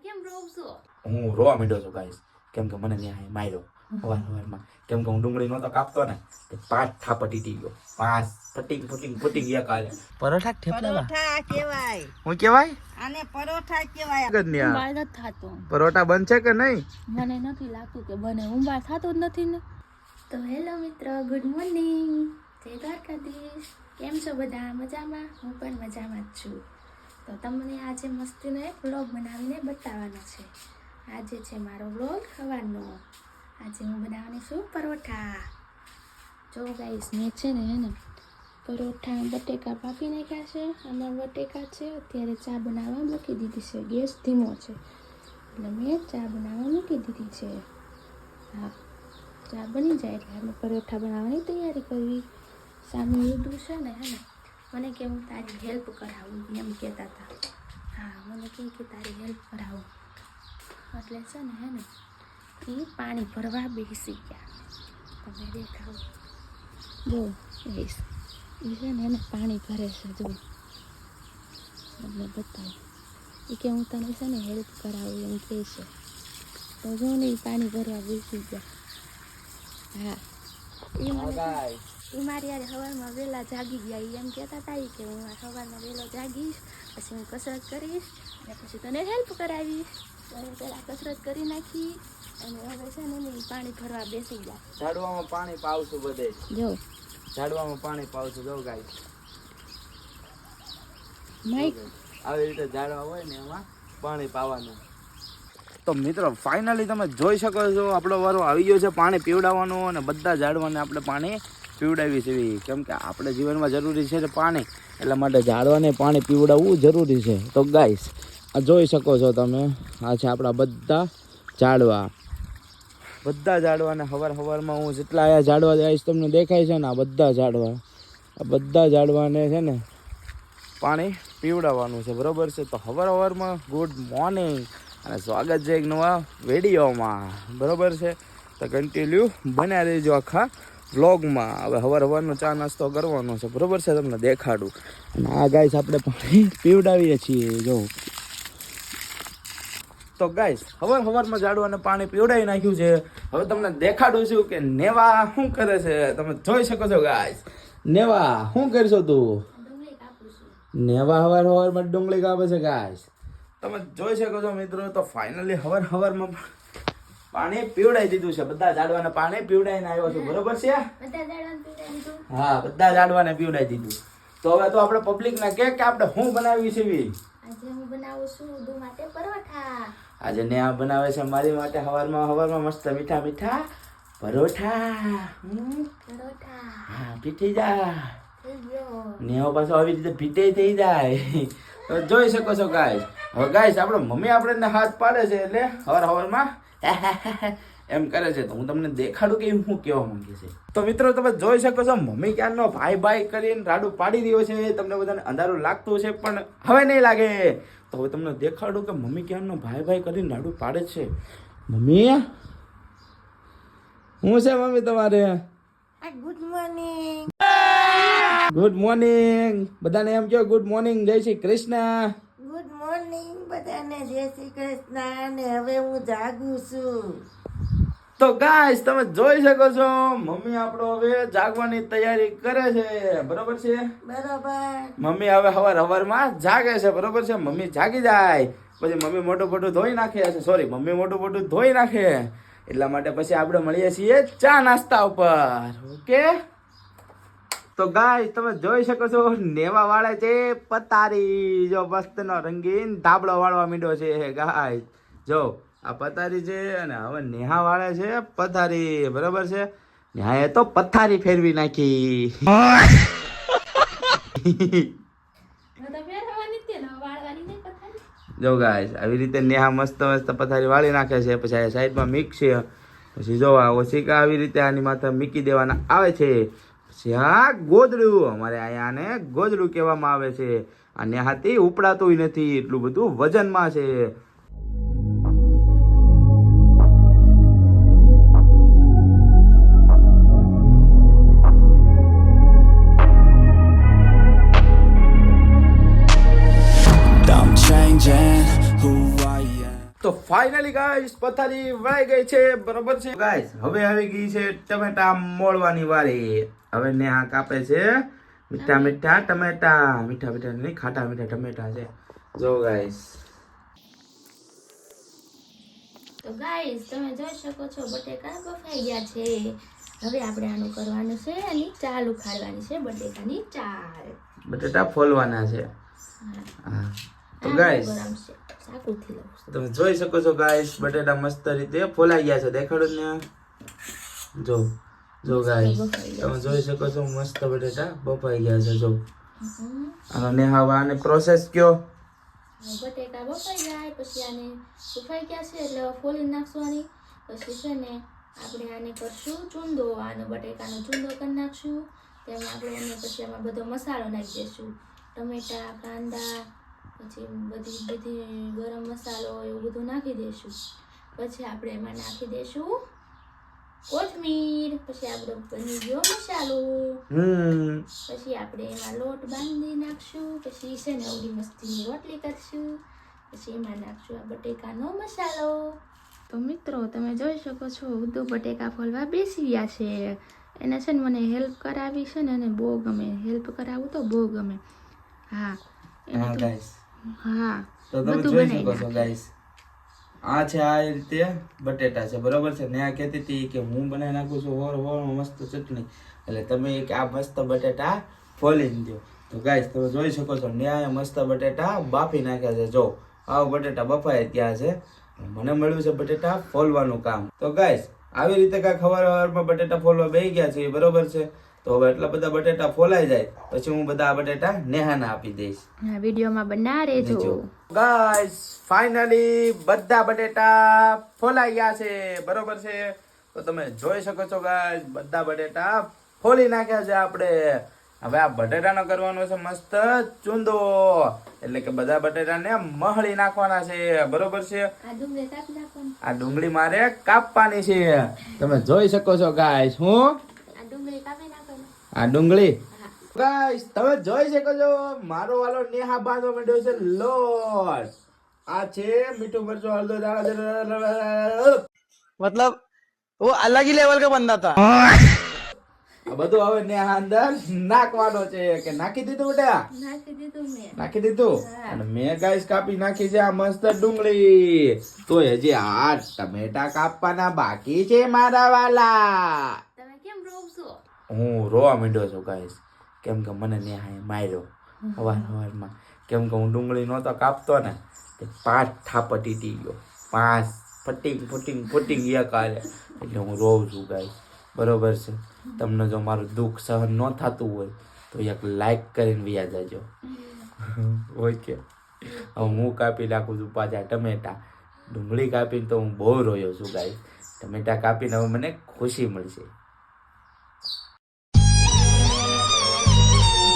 કેમ રોવ છો? હું રોવા માંડ્યો છું ગાઈસ, કેમ કે મને ત્યાં માર્યો સવારમાં. કેમ કે હું ડુંગળી નહોતો કાપતો ને, તો 5 થાપા ટીટી ગયો. 5 ફૂટી ગયા કાલે. પરોઠા ઠેપલા પરોઠા કહેવાય. હું કહેવાય આને પરોઠા કહેવાય. ઉંબાળ નથી થતો. પરોઠા બનશે કે નહીં? મને નથી લાગતું કે બને. ઉંબાળ થતો જ નથી ને. તો હેલો મિત્રો, ગુડ મોર્નિંગ, જય દ્વારકાધીશ. કેમ છો બધા? મજામાં? હું પણ મજામાં જ છું. તો તમને આજે મસ્તીનો એક વ્લોગ બનાવીને બતાવવાનો છે. આજે છે મારો વ્લોગ સવારનો. આજે હું બનાવવાની છું પરોઠા. જો ગાઈસ, મેં છે ને પરોઠા બટેકા બાફી નાખ્યા છે. આમાં બટેકા છે. અત્યારે ચા બનાવવા મૂકી દીધી છે. ગેસ ધીમો છે એટલે મેં ચા બનાવવા મૂકી દીધી છે. હા, ચા બની જાય એટલે અમે પરોઠા બનાવવાની તૈયારી કરવી. સામે લીધું છે ને મને કે હું તારી હેલ્પ કરાવું એમ કહેતા હતા. હા, મને કે તારી હેલ્પ કરાવું એટલે છે ને એ પાણી ભરવા બેસી ગયા. તમે દેખાવ જો ગઈશ, એ છે ને એને પાણી ભરે છે. જો તમને બતાવું. એ કે હું તને છે ને હેલ્પ કરાવું એમ કહે છે. તો જો ને એ પાણી ભરવા બેસી ગયા. હા, એ મારી યાર સવારમાં વહેલા જાગી ગયા. એમ કહેતા હતા કે હું સવારમાં વહેલો જાગીશ, પછી હું કસરત કરીશ અને પછી તને હેલ્પ કરાવીશ. તો હું પહેલાં કસરત કરી નાખી અને હવે છે ને એ પાણી ભરવા બેસી ગયા. ઝાડવામાં પાણી પાવશું બધે. જો ઝાડવામાં પાણી પાવશું. જો ગાઈસ, માઈક આવી રીતે ઝાડવા હોય ને એમાં પાણી પાવાનું. તો મિત્રો, ફાઇનલી તમે જોઈ શકો છો આપણો વારો આવી ગયો છે પાણી પીવડાવવાનો. અને બધા ઝાડવાને આપણે પાણી પીવડાવી છે, કેમ કે આપણે જીવનમાં જરૂરી છે પાણી, એટલા માટે ઝાડવાને પાણી પીવડાવવું જરૂરી છે. તો ગાઈસ, આ જોઈ શકો છો તમે, આ છે આપણા બધા ઝાડવા. બધા ઝાડવાને સવારમાં હું જેટલા અહીંયા ઝાડવા જઈશ તમને દેખાય છે ને, આ બધા ઝાડવાને છે ને પાણી પીવડાવવાનું છે, બરોબર છે. તો સવારમાં ગુડ મોર્નિંગ અને સ્વાગત છે એક નવા વિડીયોમાં, બરોબર છે. તો કન્ટિન્યુ બન્યા રહેજો આખા વ્લોગમાં. હવે સવારનો ચા નાસ્તો કરવાનો છે, બરોબર છે, તમને દેખાડું. અને આ ગાઈસ આપણે પાણી પીવડાવીએ છીએ. જો તો ગાઈસ, સવારમાં ઝાડવાને પાણી પીવડાવી નાખ્યું છે. હવે તમને દેખાડું છું કે નેવા શું કરે છે. તમે જોઈ શકો છો ગાઈસ. નેવા શું કરશો તું? ડુંગળી કાપું છું. નેવા સવારમાં ડુંગળી કાપે છે ગાઈસ. તમે જોઈ શકો છો મિત્રો. તો ફાઇનલી સવારમાં પાણી પીવડાવી દીધું છે. બધા ઝાડવાને પાણી પીવડાવીને આવ્યો છું, બરોબર છે. બધા ઝાડવાને પીવડાવી દીધું. હા, બધા ઝાડવાને પીવડાવી દીધું. તો હવે તો આપણે પબ્લિકને કે આપણે શું બનાવી છે. આજે હું બનાવું છું ઉદુ માટે પરોઠા. આજે નેહા બનાવે છે મારી માટે સવારમાં મસ્ત મીઠા મીઠા પરોઠા. પરોઠા હા, પીઠી જાય થઈ ગયો. નેહો પાછો આવી રીતે પીઠે થઈ જાય. તો જોઈ શકો છો ગાઈસ. હવે ગાઈસ, આપણે મમ્મી આપણને હાથ પાડે છે એટલે સવારમાં એમ કરે છે. તો હું તમને દેખાડું કે હું કેવા માંગે છે. તો મિત્રો, તમે જોઈ શકો છો મમ્મી ક્યારનો ભાઈ કરીને રાડું પાડી રહ્યો છે. તમને બધાને અંધારું લાગતું છે પણ હવે નહીં લાગે. તો હવે તમને દેખાડું કે મમ્મી ક્યારનો ભાઈ કરીને રાડું પાડે છે. મમ્મી, શું છે મમ્મી તમારે? Good morning. ગુડ મોર્નિંગ બધાને. એમ કહો ગુડ મોર્નિંગ, જય શ્રી કૃષ્ણ. ગુડ મોર્નિંગ બધાને, જય શ્રી કૃષ્ણ. અને હવે હું જાગું છું. તો ગાઈસ, તમે જોઈ શકો છો મમ્મી આપણો હવે જાગવાની તૈયારી કરે છે, બરોબર છે. બરોબર. મમ્મી હવે સવારમાં જાગે છે, બરોબર છે. મમ્મી જાગી જાય પછી મમ્મી મોટું ધોઈ નાખે છે. સોરી, મમ્મી મોટું ધોઈ નાખે. એટલા માટે પછી આપણે મળીએ છીએ ચા નાસ્તા ઉપર. ઓકે. તો ગાઈસ, તમે જોઈ શકો છો નેવા વાળે છે પતારી. જો મસ્તનો રંગીન ધાબળો વાળવા માંડ્યો છે ગાઈસ. જો આ પથારી છે અને હવે નેહા વાળે છે પથારી, બરોબર છે. નેહાએ તો પથારી ફેરવી નાખી. જો ગાઈસ, આવી રીતે નેહા મસ્ત પથારી વાળી નાખે છે. પછી આ સાઈડમાં મિક્સ છે. પછી જો આ ઓશિકા આવી રીતે આની માથે મૂકી દેવાના આવે છે. પછી આ ગોદડું, અમારે અહીંયા આને ગોદડું કહેવામાં આવે છે. આ નેહાથી ઉપડાતું નથી, એટલું બધું વજનમાં છે. તો ફાઇનલી ગાઈસ પથારી વળાઈ ગઈ છે બરોબર છે ગાઈસ હવે આવી ગઈ છે ટમેટા મોળવાની વારી હવે ને આ કાપે છે મીઠા મીઠા ટમેટા મીઠા મીઠા નહીં ખાટા મીઠા ટમેટા છે જો ગાઈસ તો ગાઈસ તમે જોઈ શકો છો બટેકા બફાઈ ગયા છે હવે આપણે આનું કરવાનું છે આની ચાલ ઉખાડવાની છે બટેકાની ચાલ બટેટા ફોલવાના છે હા તો ગાઈસ ચાકુથી લઉં તમે જોઈ શકો છો ગાઈસ બટેટા મસ્ત રીતે ફોલાઈ ગયા છે દેખાડો ને જો જો ગાઈસ તમે જોઈ શકો છો મસ્ત બટેટા બફાઈ ગયા છે જો આનો ને હવે આને પ્રોસેસ કયો બટેકા બફાઈ જાય પછી આને બફાઈ ગયા છે એટલે ફોલી નાખવાની પછી છે ને આપણે આને કરશું ચૂંદો આનો બટેકાનો ચૂંદો કરી નાખશું તેમાં આપણે એને પછી આમાં બધો મસાલો નાખી દઈશું ટમેટા કાંદા પછી બધી ગરમ મસાલો એવું બધું નાખી દઈશું પછી આપણે એમાં નાખી દઈશું કોથમીર પછી આપણો બની ગયો મસાલો પછી આપણે એમાં લોટ બાંધી નાખશું પછી છે ને ઓલી મસ્તીની રોટલી કરશું પછી એમાં નાખશું આ બટેકાનો મસાલો તો મિત્રો તમે જોઈ શકો છો ઉદ્દુ બટેકા ફોલવા બેસી ગયા છે એને છે ને મને હેલ્પ કરાવી છે ને એને બહુ ગમે હેલ્પ કરાવું તો બહુ ગમે હા હા ગાઈસ હા તો તમે જોઈ શકો છો ગાઈસ આ છે આ રીતે બટેટા છે બરોબર છે ને આ કહેતી હતી કે હું બનાવી નાખું છું હોર મસ્ત ચટણી એટલે તમે કે આ મસ્ત બટેટા ફોલી દો તો ગાઈસ તમે જોઈ શકો છો ને આ મસ્ત બટેટા બાફી નાખ્યા છે જો આ બટેટા બફાઈ ગયા છે મને મળ્યું છે બટેટા ફોલવાનું કામ તો ગાઈસ આવી રીતે કાંઈ ખવારમાં બટેટા ફોલવા બેસી ગયા છે બરોબર છે તો હવે એટલા બધા બટેટા ફોલાઈ જાય પછી હું બધા બટેટા નેહાને આપી દઈશ આ વિડિયોમાં બના રહેજો ગાઈસ ફાઇનલી બધા બટેટા ફોલાઈ ગયા છે બરોબર છે તો તમે જોઈ શકો છો ગાઈસ બધા બટેટા ફોલી નાખ્યા છે આપણે હવે આ બટેટાનો કરવાનો છે મસ્ત ચૂંદો એટલે કે બધા બટેટાને મહળી નાખવાના છે બરોબર છે આ ડુંગળી મારે કાપવાની છે તમે જોઈ શકો છો ગાઈસ હું આ ડુંગળી ગાઈસ તમે જોઈ શકો છો મારો વાલો નેહા બાંધવા માંડ્યો છે લોટ આ છે મીઠું મરચું હળદર દાણા मतलब वो अलग ही लेवल का बंदा था આ બધું હવે નેહા અંદર નાખવાનો છે કે નાખી દીધું બેટા નાખી દીધું અને મેં ગાઈસ કાપી નાખી છે આ મસ્ત ડુંગળી તો હજી આ ટમેટા કાપવાના બાકી છે મારા વાલા તમે કેમ રોવશો હું રોવા માંડ્યો છું ગાઈસ કેમ કે મને નેહાએ માર્યો હવારમાં કેમ કે હું ડુંગળી નહોતો કાપતો ને તે 5 થાપા ટીટી ગયો 5 ફટિંગ એક આલે એટલે હું રોઉં છું ગાઈસ બરોબર છે તમને જો મારું દુઃખ સહન ન થતું હોય તો એક લાઈક કરીને વ્યા જાજો ઓકે હવે હું કાપી નાખું છું પાછા ટમેટા ડુંગળી કાપીને તો હું બહુ રોયો છું ગાઈસ ટમેટા કાપીને હવે મને ખુશી મળશે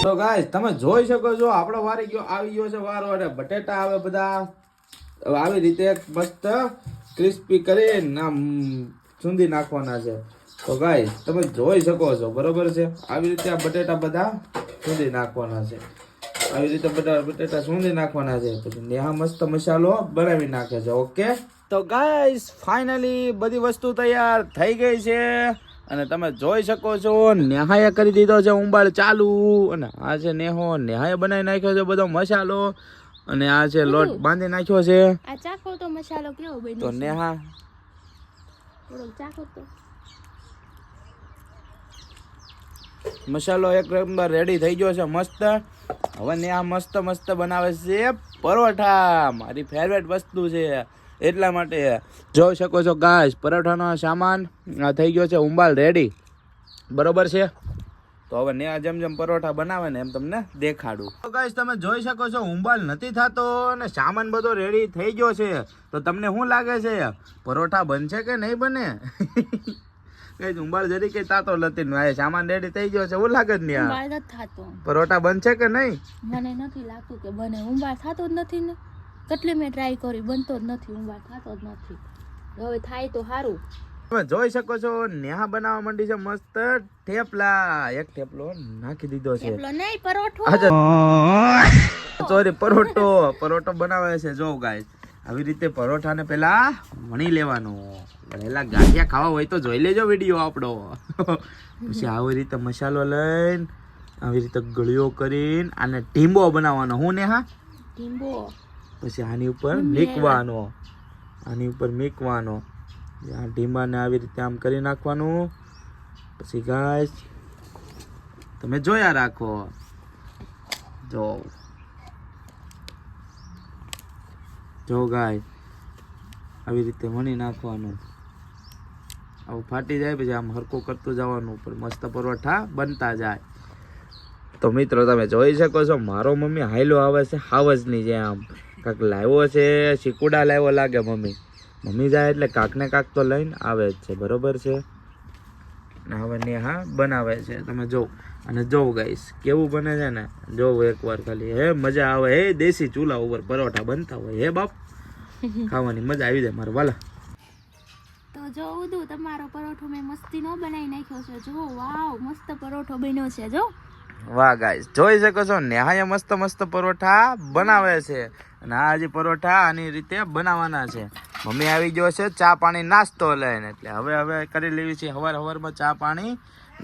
તો ગાઈસ તમે જોઈ શકો છો આપણો વારી ગયો આવી ગયો છે વારો અને બટેટા હવે બધા આવી રીતે મસ્ત ક્રિસ્પી કરીને આમ ચૂંદી નાખવાના છે તો ગાઈસ તમે જોઈ શકો છો બરોબર છે આવી રીતે આ બટેટા બધા ચૂંદી નાખવાના છે આવી રીતે બધા બટેટા ચૂંદી નાખવાના છે પછી નેહા મસ્ત મસાલો બનાવી નાખે છે ઓકે તો ગાઈસ ફાઇનલી બધી વસ્તુ તૈયાર થઈ ગઈ છે અને તમે જોઈ શકો છો નેહાએ કરી દીધો છે ઉંબાળ ચાલુ અને આ છે નેહાએ બનાવી નાખ્યો છે બધો મસાલો અને આ છે લોટ બાંધી નાખ્યો છે આ ચાખો તો મસાલો કેવો બન્યો તો નેહા થોડો ચાખો તો મસાલો એક નંબર રેડી થઈ ગયો છે મસ્ત હવે નેહા મસ્ત બનાવે છે પરોઠા મારી ફેવરેટ વસ્તુ છે એટલા માટે જોઈ શકો છો ગાઈસ પરોઠાનો સામાન થઈ ગયો છે ઉંબાલ રેડી બરોબર છે તો હવે નેહા જેમ પરોઠા બનાવે ને એમ તમને દેખાડું તો ગાઈસ તમે જોઈ શકો છો ઉંબાલ નથી થતો અને સામાન બધો રેડી થઈ ગયો છે તો તમને શું લાગે છે પરોઠા બનશે કે નહીં બને ગાઈસ ઉંબાલ જરી કે તાતો નથી ને સામાન રેડી થઈ ગયો છે એવું લાગે જ નહીં ઉંબાળ નથી થાતો પરોઠા બનશે કે નહીં મને નથી લાગતું કે બને ઉંબાળ થાતો જ નથી ને કેટલી મેં ટ્રાય કરી બનતો જ નથી ઉંબાળ થાતો જ નથી હવે થાય તો સારું તમે જોઈ શકો છો નેહા બનાવવા માંડી છે મસ્ત થેપલા એક થેપલો નાખી દીધો છે થેપલો નહીં પરોઠો સોરી પરોઠો બનાવે છે જો ગાઈસ આવી રીતે પરોઠાને પેલા વણી લેવાનું. પેલા ગાંઠિયા ખાવા હોય તો જોઈ લેજો વિડીયો આપણો. પછી આવી રીતે મસાલો લઈને આવી રીતે ગળ્યો કરીને આને ઢીંબો બનાવવાનો. હું ને હા ટીમ્બો. પછી આની ઉપર મૂકવાનો. આ ઢીંબાને આવી રીતે આમ કરી નાખવાનું. પછી ગાઈસ તમે જોયા રાખો. જો ગાય આવી રીતે વણી નાખવાનું. આવું ફાટી જાય પછી આમ હરકું કરતું જવાનું. ઉપર મસ્ત પરોઠા બનતા જાય. તો મિત્રો તમે જોઈ શકો છો મારો મમ્મી હાયલો આવે છે હાવજની જે આમ કાંક લાવ્યો છે. શીકુડા લાવ્યો લાગે મમ્મી જાય એટલે કાંક ને કાંક તો લઈને આવે જ છે. બરોબર છે. હવે નેહા બનાવે છે તમે જો. અને જોવ ગાઈસ કેવું બને છે ને જોવ એકવાર ખાલી. હે મજા આવે. હે દેશી ચૂલા ઉપર પરોઠા બનતા હોય. હે બાપ ખાવાની મજા આવી જાય મારા વાલા. તો જો ઉદુ તમારો પરોઠો મેં મસ્તી નો બનાવી નાખ્યો છે. જો વાવ મસ્ત પરોઠો બન્યો છે. જો વાહ ગાઈસ જોઈ શકો છો નેહાએ મસ્ત પરોઠા બનાવે છે. અને આ જે પરોઠા આની રીતે બનાવવાના છે. મમ્મી આવી ગયો છે ચા પાણી નાસ્તો લઈને. એટલે હવે કરી લેવી છે હવારમાં ચા પાણી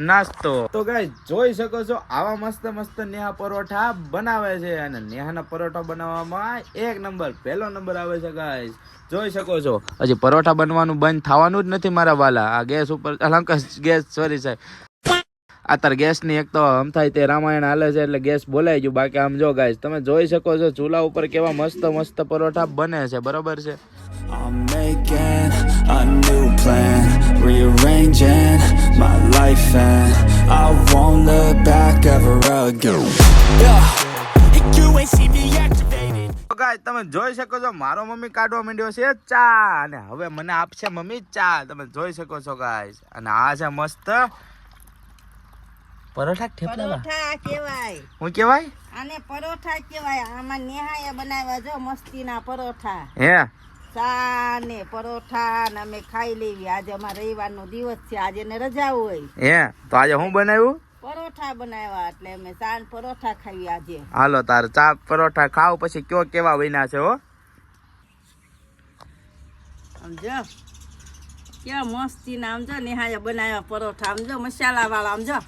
નાસ્તો. તો ગાઈસ જોઈ શકો છો આવા મસ્ત નેહા પરોઠા બનાવે છે. અને નેહાના પરોઠા બનાવવામાં એક નંબર પહેલો નંબર આવે છે ગાઈસ. જોઈ શકો છો હજી પરોઠા બનવાનું બંધ થવાનું જ નથી મારા વાલા. આ ગેસ ઉપર સોરી સાહેબ અત્યારે ગેસની એક તો આમ થાય તે રામાયણ હાલે છે એટલે ગેસ બોલાઈ ગયું. બાકી આમ જો ગાઈસ તમે જોઈ શકો છો ચૂલા ઉપર કેવા મસ્ત પરોઠા બને છે. બરોબર છે. I'm making a new plan, rearranging my life and I won't look back ever again. You ain't see me activated. Guys તમે જોઈ શકો છો મારો મમ્મી કાઢવા માંડ્યો છે ચા. અને હવે મને આપશે મમ્મી ચા. તમે જોઈ શકો છો ગાઈસ. અને આ છે મસ્ત પરોઠા થેપલા. પરોઠા કહેવાય. હું કહેવાય? આને પરોઠા કહેવાય. આમાં નેહાએ બનાવ્યા જો મસ્તીના પરોઠા. હે ચા ને પરોઠા ને અમે ખાઈ લેવી. આજે અમારે રવિવારનો દિવસ છે. આજે ને રજા હોય. હે તો આજે હું બનાવ્યું? પરોઠા બનાવ્યા એટલે અમે ચા ને પરોઠા ખાવી આજે. હાલો તાર ચા પરોઠા ખાવ પછી કયો કેવા બન્યા છે. હો સમજો કેવા મસ્તીના સમજો નેહાએ બનાવ્યા પરોઠા. સમજો મસાલા વાળા. સમજો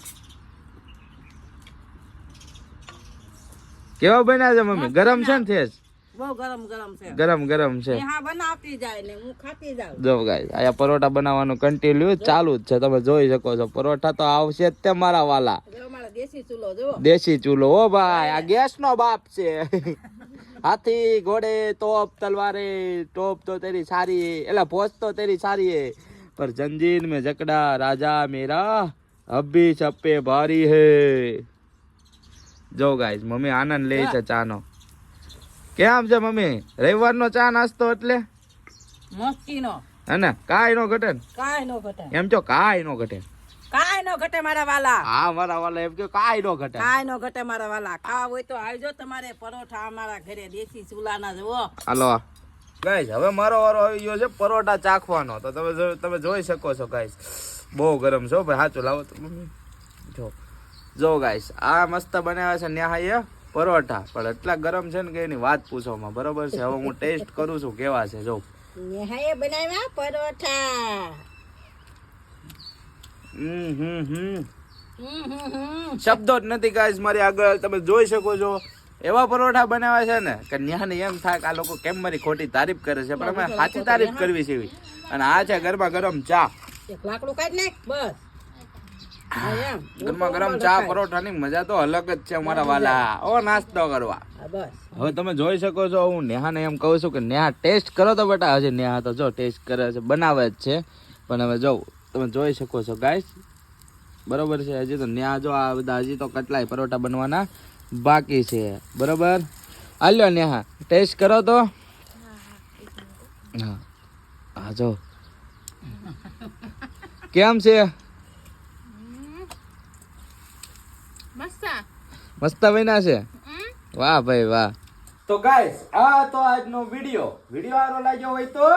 કેવા બન્યા છે મમ્મી? ગરમ છે ને થેસ? બહુ ગરમ છે. ગરમ છે. નેહા બનાવતી જાય ને હું ખાતી જાઉં. જો ગાઈસ આયા પરોઠા બનાવવાનું કન્ટિન્યુ ચાલુ જ છે. તમે જોઈ શકો છો પરોઠા તો આવશે જ તે મારા વાલા. અમારા દેશી ચૂલો જો. દેશી ચૂલો. ઓ ભાઈ આ ગેસ નો બાપ છે. હાથી ઘોડે તોપ તલવારે ટોપ તો તેરી સારી એટલે પોચ તો તેરી સારી હે પર જંजीर में जकड़ा राजा मेरा अभी छप्पे भारी है. જો ગાઈસ મમ્મી આનંદ લે છે ચાનો. કેમ છે મમ્મી રવિવારનો ચા નાસ્તો એટલે મસ્તીનો હે ને? કાંઈ નો ઘટે ને? કાંઈ નો ઘટે. એમ જો કાંઈ નો ઘટે. કાંઈ નો ઘટે મારા વાલા. હા મારા વાલા એમ કે કાંઈ નો ઘટે. કાંઈ નો ઘટે મારા વાલા. ખાવા હોય તો આવજો તમારે પરોઠા અમારા ઘરે દેશી ચૂલાના જુઓ. હાલો ગાઈસ હવે મારો વારો આવી ગયો છે પરોઠા ચાખવાનો. તો તમે જોઈ શકો છો ગાઈસ બહુ ગરમ છો ભાઈ. સાચું લાવો તો મમ્મી. જો ગાઈસ આ મસ્ત બનાવ્યા છે નેહાએ પરોઠા. પણ એટલા ગરમ છે ને કે એની વાત પૂછોમાં. બરોબર છે. હવે હું ટેસ્ટ કરું છું કેવા છે. જો નેહાએ બનાવ્યા પરોઠા. શબ્દો જ નથી ગાઈસ મારી આગળ. તમે જોઈ શકો છો એવા પરોઠા બનાવ્યા છે ને કે નેહાને એમ થાય કે આ લોકો કેમ મારી ખોટી તારીફ કરે છે. પણ અમે સાચી તારીફ કરવી છે એવી. અને આ છે ગરમા ગરમ ચા. એક લાકડું કાઢી નાખ બસ. ગરમા ગરમ ચા પરોઠાની મજા તો અલગ જ છે મારા વાલા. ઓ નાસ્તો કરવા. હવે તમે જોઈ શકો છો હું નેહાને એમ કહું છું કે નેહા ટેસ્ટ કરો તો બેટા. હજી નેહા તો જો ટેસ્ટ કરે છે બનાવે જ છે. પણ હવે જો તમે જોઈ શકો છો ગાઈસ. બરોબર છે. હજી તો નેહા જો આ બધા હજી તો કેટલાય પરોઠા બનવાના બાકી છે. બરોબર હાલ્યો નેહા ટેસ્ટ કરો તો. હા જો કેમ છે? મસ્ત બન્યા છે. વાહ ભાઈ વાહ. તો ગાઈસ આ તો આજનો વિડિયો સારો લાગ્યો હોય તો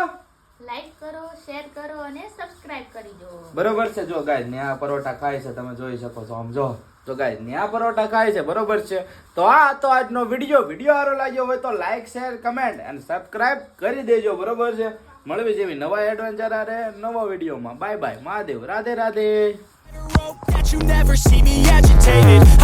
લાઈક કરો, શેર કરો અને સબસ્ક્રાઇબ કરી દો. બરોબર છે. જો ગાઈસ ને આ પરોઠા ખાય છે તમે જોઈ શકો છો. આમ જો તો ગાઈસ ન્યા પરોઠા ખાય છે, બરોબર છે. તો આ તો આજનો વિડીયો સારો લાગ્યો હોય તો લાઈક શેર કમેન્ટ અને સબસ્ક્રાઇબ કરી દેજો, બરોબર છે. મળવી જેવી નવા એડવેન્ચર આરે નવા વિડીયોમાં. Bye bye, Mahadev, Radhe Radhe. That you never see me agitated.